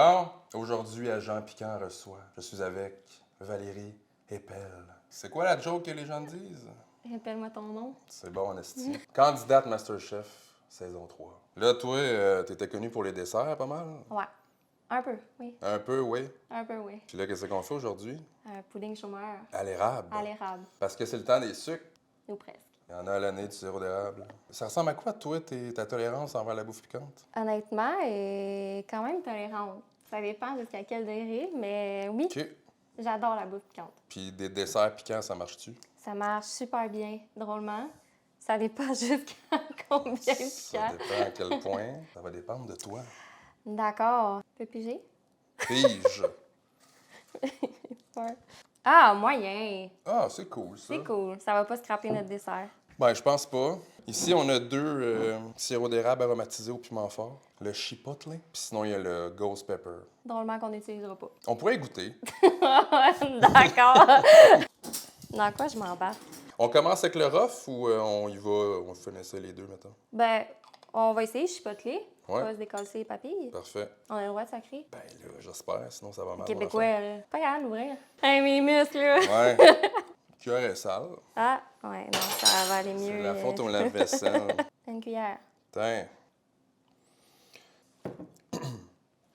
Bon, aujourd'hui, Agent Piquant reçoit. Je suis avec Valérie Épelle. C'est quoi la joke que les gens disent? Rappelle-moi ton nom. C'est bon, esti. Candidate Masterchef, saison 3. Là, toi, t'étais connue pour les desserts pas mal? Ouais. Un peu, oui. Un peu, oui. Un peu, oui. Puis là, qu'est-ce qu'on fait aujourd'hui? Un pudding chômeur. À l'érable. À l'érable. Parce que c'est le temps des sucres. Ou presque. Il y en a à l'année du sirop d'érable. Ça ressemble à quoi, toi, ta tolérance envers la bouffe piquante? Honnêtement, quand même tolérante. Ça dépend jusqu'à quel degré, mais oui, OK. j'adore la bouffe piquante. Puis des desserts piquants, ça marche-tu? Ça marche super bien, drôlement. Ça dépend jusqu'à combien de Ça piquant. dépend à quel point. Ça va dépendre de toi. D'accord. Peux piger? Pige. Ouais. Ah, moyen. Ah, c'est cool, ça. C'est cool. Ça va pas scraper notre dessert. Ben, je pense pas. Ici, on a deux sirops d'érable aromatisés au piment fort. Le chipotle, puis sinon, il y a le ghost pepper. Drôlement qu'on n'utilisera pas. On pourrait y goûter. D'accord. Dans quoi je m'embarque? On commence avec le rough ou on y va, on finit ça les deux, mettons? Ben, on va essayer chipoteler. On Ouais. va se décoller les papilles. Parfait. On a le droit de sacrer. Ben là, j'espère, sinon ça va mal. Québécois, là. Pas grave d'ouvrir. Hey, mes muscles, là. Ouais. Cœur est sale. Ah, ouais, non, ça va aller mieux. C'est la faute au lave-vaisselle. Une cuillère. Tiens.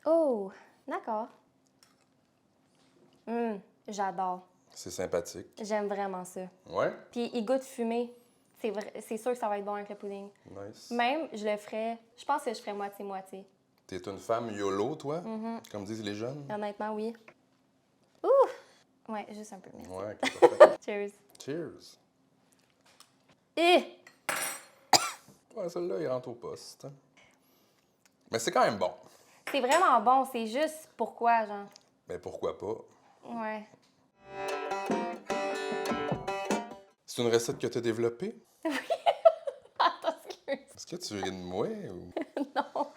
Oh, d'accord. J'adore. C'est sympathique. J'aime vraiment ça. Ouais? Puis, il goûte fumé. C'est sûr que ça va être bon avec le pudding. Nice. Même, je le ferais... Je pense que je ferais moitié-moitié. T'es une femme YOLO, toi? Comme disent les jeunes? Honnêtement, oui. Ouh! Ouais, juste un peu, merci. Ouais, ok, parfait. Cheers. Cheers. Et... Ouais, celui-là, il rentre au poste. Mais c'est quand même bon. C'est vraiment bon, c'est juste pourquoi, genre. Mais pourquoi pas? Ouais. C'est une recette que tu as développée? Attends, excuse. Est-ce que tu ris de moi? Ou... Non.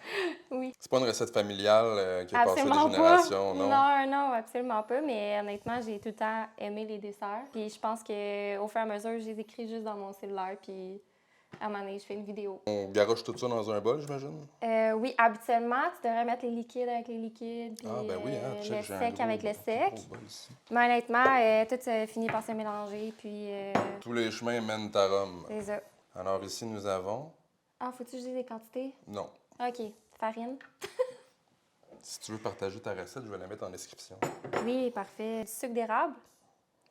Oui. C'est pas une recette familiale qui a passé de Absolument génération, pas. non? Non, non, absolument pas. Mais honnêtement, j'ai tout le temps aimé les desserts. Puis je pense qu'au fur et à mesure, je les écris juste dans mon cellulaire. Puis à un moment donné, je fais une vidéo. On garoche tout ça dans un bol, j'imagine? Oui, habituellement, tu devrais mettre les liquides avec les liquides. Puis Ah, ben oui, hein, check, le j'ai un sec gros- avec le un sec. gros bol ici. Mais honnêtement, tout finit par se mélanger. Puis Tous les chemins mènent à Rome. c'est ça. Alors ici, nous avons... Ah, faut-tu que je dise les quantités? Non. OK. Farine. Si tu veux partager ta recette, je vais la mettre en description. Oui, parfait. Du sucre d'érable.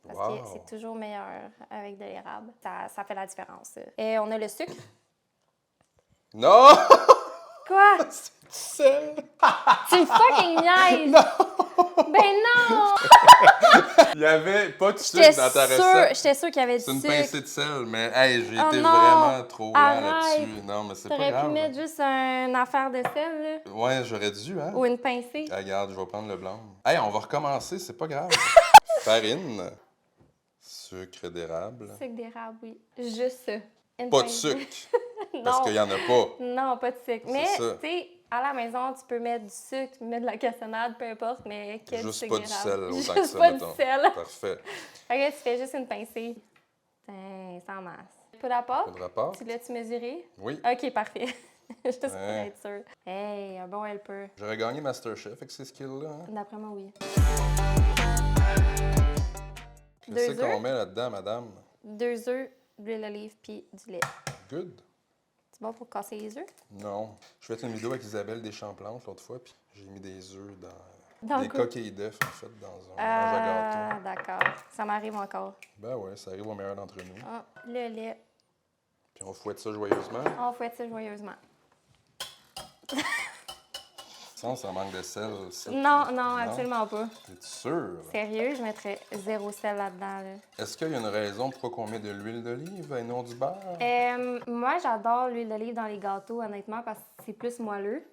Parce Wow! que c'est toujours meilleur avec de l'érable. Ça fait la différence. Et on a le sucre. Non! Quoi? C'est Tu me fucking niaises! Ben non! Il y avait pas de sucre dans ta recette. J'étais sûre qu'il y avait du C'est une sucre. pincée de sel, mais hey, j'ai Oh été non! vraiment trop lent Arrête! là-dessus. Non, mais c'est pas T'aurais pu grave. mettre juste une affaire de sel, là. Ouais, j'aurais dû, hein? Ou une pincée. Ah, regarde, je vais prendre le blanc. Hey, on va recommencer, c'est pas grave. Farine, sucre d'érable. Sucre d'érable, oui. Juste ça. Une Pas de pincée. sucre, parce Non. qu'il y en a pas. Non, pas de sucre. Mais, ça. tu sais, à la maison, tu peux mettre du sucre, mettre de la cassonade, peu importe, mais que du Juste sucre pas du sel, d'érable. autant que Juste ça, pas mettons. du sel. Parfait. OK, tu fais juste une pincée. Tiens, sans masse. Peu d'apport? Pas de rapport? Tu l'as-tu mesuré? Oui. OK, parfait. Juste pour Ouais. être sûre. Hey, un bon helper. J'aurais gagné Masterchef avec ces skills-là. Hein? D'après moi, oui. Qu'est-ce Deux qu'on œufs. met là-dedans, madame? 2 œufs, de l'huile d'olive puis du lait. Good? C'est bon pour casser les œufs? Non. Je faisais une vidéo avec Isabelle Deschamps-Plantes l'autre fois, puis j'ai mis des œufs Dans des quoi? coquilles d'œufs, en fait, dans un mélange à gâteau. Ah, d'accord. Ça m'arrive encore. Ben ouais, ça arrive au meilleur d'entre nous. Ah, le lait. Puis on fouette ça joyeusement. On fouette ça joyeusement. Sinon, ça manque de sel. Ça. Non, absolument pas. T'es sûr? Sérieux, je mettrais 0 sel là-dedans. Là. Est-ce qu'il y a une raison pourquoi on met de l'huile d'olive et non du beurre? Moi, j'adore l'huile d'olive dans les gâteaux, honnêtement, parce que c'est plus moelleux.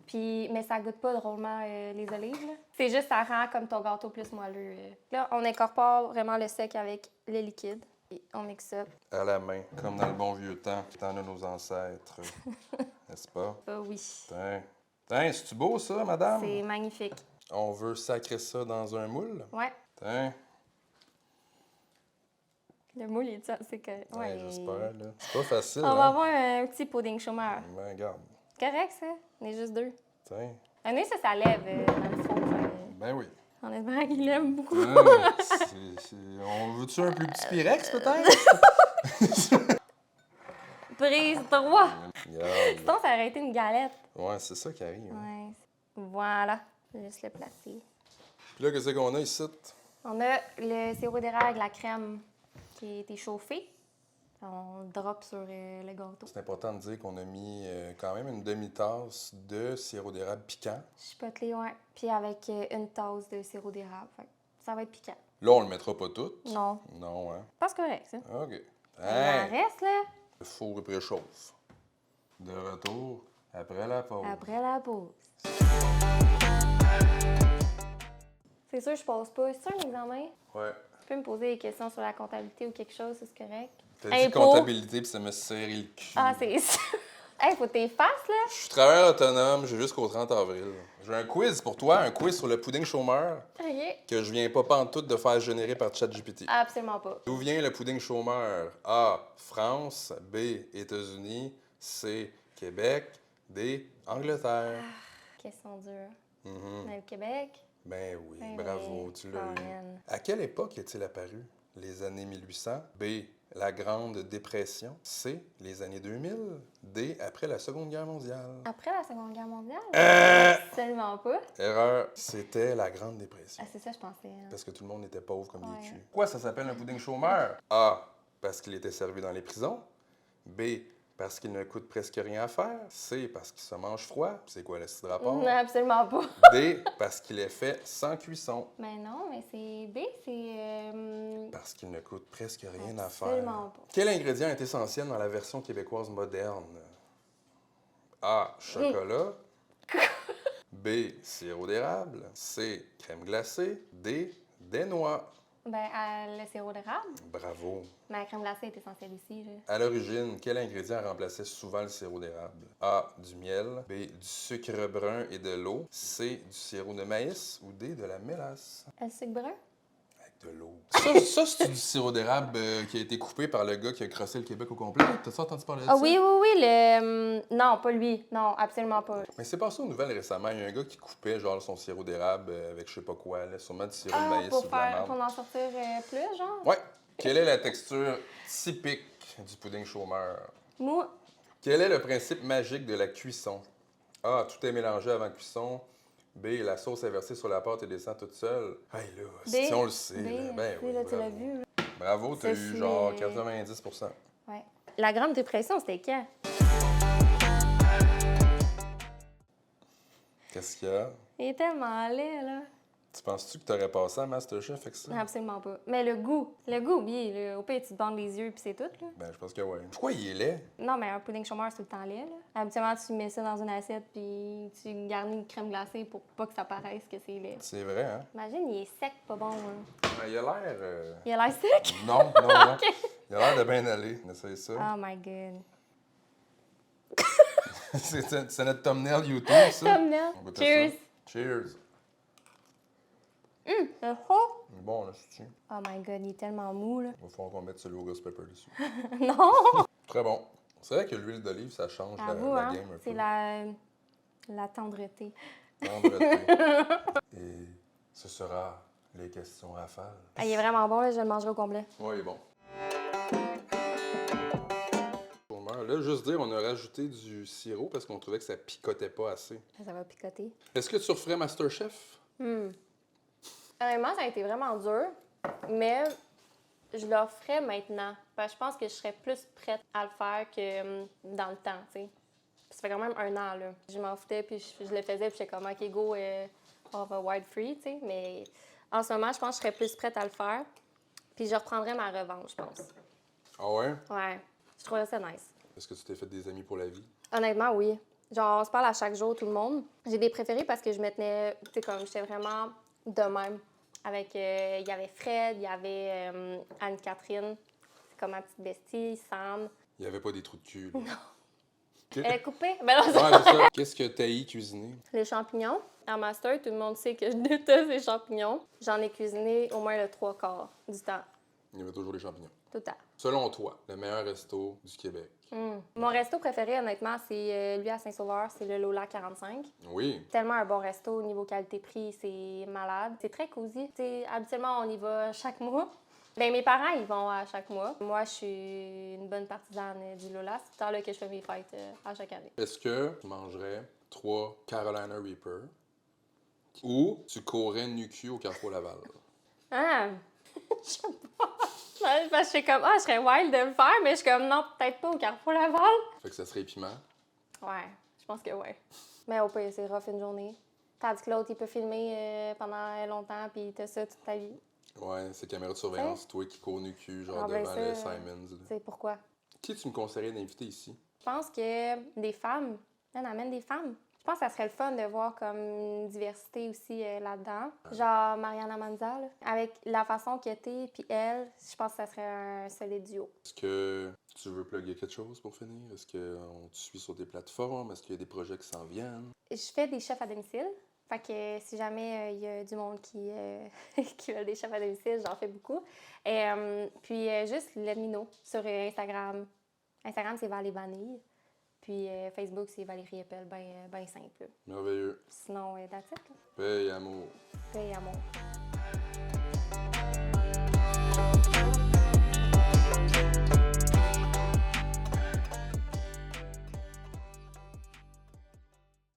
Puis, mais ça goûte pas drôlement les olives. Là. C'est juste, ça rend comme ton gâteau plus moelleux. Là, on incorpore vraiment le sec avec le liquide. Et on mixe ça. À la main, comme dans le bon vieux temps, temps de nos ancêtres. N'est-ce pas? Oui. Tiens. Tiens, c'est-tu beau ça, madame? C'est magnifique. On veut sacrer ça dans un moule? Ouais. Tiens. Le moule, il est c'est que. Ouais, j'espère, là. C'est pas facile, On va hein? avoir un petit pudding chômeur. Ben, regarde. Correct, ça? On est juste 2. Tiens. Un nez, ça lève dans le fond. Ben oui. On espère qu'il l'aime beaucoup. On veut-tu un plus petit Pyrex, peut-être? Prise 3. Regarde. Sinon, ça aurait été une galette. Ouais, c'est ça qui arrive. Hein. Ouais. Voilà. Je vais juste le placer. Puis là, qu'est-ce qu'on a ici? On a le sirop d'érable avec la crème qui a été chauffée. On le drop sur le gâteau. C'est important de dire qu'on a mis quand même une demi-tasse de sirop d'érable piquant. Chipotelé, ouais. Puis avec une tasse de sirop d'érable. Fait que ça va être piquant. Là, on le mettra pas tout. Non. Non, hein? Pas correct, ça. OK. Il en reste, là. Le four préchauffe. De retour après la pause. Après la pause. C'est sûr, je pose pas. C'est un examen? Ouais. Tu peux me poser des questions sur la comptabilité ou quelque chose, ça, c'est correct? T'as dit Impôt. comptabilité, puis ça me serré le cul. Ah, c'est ça. Hey, faut que t'es fasses, là. Je suis travailleur autonome, j'ai jusqu'au 30 avril. J'ai un quiz pour toi, un quiz sur le pudding chômeur OK. que je viens pas pantoute de faire générer par ChatGPT. Absolument pas. D'où vient le pudding chômeur? A. France. B. États-Unis. C. Québec. D. Angleterre. Question dure. Mhm. Dans le Québec? Ben oui, Ben bravo, oui. tu l'as eu. Amen. À quelle époque est-il apparu? Les années 1800. B. La Grande Dépression. C. Les années 2000. D. Après la Seconde Guerre mondiale. Après la Seconde Guerre mondiale? Euh! Absolument pas. Erreur, c'était la Grande Dépression. Ah, c'est ça, je pensais. Hein. Parce que tout le monde était pauvre comme Ouais. des culs. Pourquoi ça s'appelle un pudding chômeur? A. Parce qu'il était servi dans les prisons. B. Parce qu'il ne coûte presque rien à faire. C. Parce qu'il se mange froid. C'est quoi le style de rapport? Non, absolument pas. D. Parce qu'il est fait sans cuisson. Mais non, mais c'est B, c'est... Parce qu'il ne coûte presque rien à faire. Absolument pas. Quel ingrédient est essentiel dans la version québécoise moderne? A. Chocolat. B. Sirop d'érable. C. Crème glacée. D. Des noix. Ben, le sirop d'érable. Bravo. Mais la crème glacée est essentielle aussi, là. À l'origine, quel ingrédient remplaçait souvent le sirop d'érable? A. Du miel. B. Du sucre brun et de l'eau. C. Du sirop de maïs. Ou D. De la mélasse. Le sucre brun? Avec de l'eau. Ça c'est du sirop d'érable qui a été coupé par le gars qui a crossé le Québec au complet. T'as-tu entendu parler de Ah ça? oui, oui, oui, le... Non, pas lui. Non, absolument pas. Mais c'est passé aux nouvelles récemment. Il y a un gars qui coupait genre son sirop d'érable avec je sais pas quoi, là, sûrement du sirop de Ah, maïs pour ou de la pour menthe. en sortir plus, genre? Ouais. Quelle est la texture typique du pudding chômeur? Mou. Quel est le principe magique de la cuisson? A. Tout est mélangé avant cuisson. B. La sauce est versée sur la pâte et descend toute seule. Hey là, si on le sait. B, là, ben oui, oui, là, tu l'as bravo. vu. Là. Bravo, t'as Ça, eu c'est- genre 90%. Ouais. La Grande Dépression, c'était quand? Qu'est-ce qu'il y a? Il est tellement laid, là. Tu penses-tu que t'aurais passé à Masterchef avec ça? Absolument pas. Mais le goût, oui, là, au pire, tu te bandes les yeux puis c'est tout, là. Ben, je pense que oui. Pourquoi il est laid? Non, mais un pudding chômeur, c'est tout le temps laid, là. Habituellement, tu mets ça dans une assiette puis tu garnis une crème glacée pour pas que ça paraisse que c'est laid. C'est vrai, hein? Imagine, il est sec, pas bon, hein. Ben, il a l'air... Il a l'air sec? Non, non, non. Il a l'air de bien aller. Essaye ça. Oh my god. C'est notre thumbnail YouTube, ça. Thumbnail. On goûte à Cheers. ça. Cheers. C'est chaud. Bon, là, c'est Oh my god, il est tellement mou, là. Il va falloir qu'on mette celui au ghost pepper dessus. Non! Très bon. C'est vrai que l'huile d'olive, ça change À la, vous, la hein? game un peu. C'est la tendreté. Tendreté. Et ce sera les questions rafales. Ah, il est vraiment bon, là, je le mangerai au complet. Oui, il est bon. Là, juste dire, on a rajouté du sirop parce qu'on trouvait que ça picotait pas assez. Ça va picoter. Est-ce que tu referais Masterchef? Honnêtement, ça a été vraiment dur, mais je le ferais maintenant. Parce que je pense que je serais plus prête à le faire que dans le temps, tu sais. Ça fait quand même 1 an, là. Je m'en foutais, puis je le faisais, puis j'étais comme, OK, go, on va wide free, tu sais. Mais en ce moment, je pense que je serais plus prête à le faire. Puis je reprendrais ma revanche, je pense. Ah ouais? Ouais, je trouverais ça nice. Est-ce que tu t'es fait des amis pour la vie? Honnêtement, oui. Genre, on se parle à chaque jour, tout le monde. J'ai des préférés parce que je me tenais, tu sais, comme j'étais vraiment de même. Avec, il y avait Fred, il y avait Anne-Catherine, c'est comme ma petite bestie, Sam. Il n'y avait pas des trous de cul, là. Non. Elle est coupée? Ben non, Ouais, c'est ça. Qu'est-ce que t'as cuisiner? Les champignons. En master, tout le monde sait que je déteste les champignons. J'en ai cuisiné au moins le 3/4 du temps. Il y avait toujours des champignons. Tout le temps. Selon toi, le meilleur resto du Québec? Mon resto préféré, honnêtement, c'est lui à Saint-Sauveur, c'est le Lola 45. Oui. Tellement un bon resto au niveau qualité-prix, c'est malade. C'est très cosy. T'sais, habituellement, on y va chaque mois. Ben, mes parents, ils vont à chaque mois. Moi, je suis une bonne partisane du Lola. C'est tout le temps là que je fais mes fêtes à chaque année. Est-ce que tu mangerais 3 Carolina Reaper ou tu courrais nu-cul au Carrefour Laval? Ah! Je sais pas. Ouais, parce que je suis comme, je serais wild de le faire, mais je suis comme, non, peut-être pas au Carrefour Laval. Fait que ça serait épiment. Ouais, je pense que ouais. Mais au pire, c'est rough une journée. Tandis que l'autre, il peut filmer pendant longtemps, puis t'as ça toute ta vie. Ouais, c'est caméra de surveillance, toi qui cours nu-cul, genre Ben devant ça, le Simons. là. C'est pourquoi? Qui tu me conseillerais d'inviter ici? Je pense que des femmes, on amène des femmes. Je pense que ça serait le fun de voir comme une diversité aussi là-dedans. Genre Mariana Manza, là. Avec la façon qu'elle était, puis elle, je pense que ça serait un solide duo. Est-ce que tu veux plugger quelque chose pour finir? Est-ce qu'on te suit sur des plateformes? Est-ce qu'il y a des projets qui s'en viennent? Je fais des chefs à domicile. Fait que si jamais il y a du monde qui, qui veut des chefs à domicile, j'en fais beaucoup. Puis juste let me know sur Instagram. Instagram, c'est Valet Vanille. Puis Facebook, c'est Valérie Eppel, ben simple. Merveilleux. Sinon, that's it. Paix et amour. Paix et amour.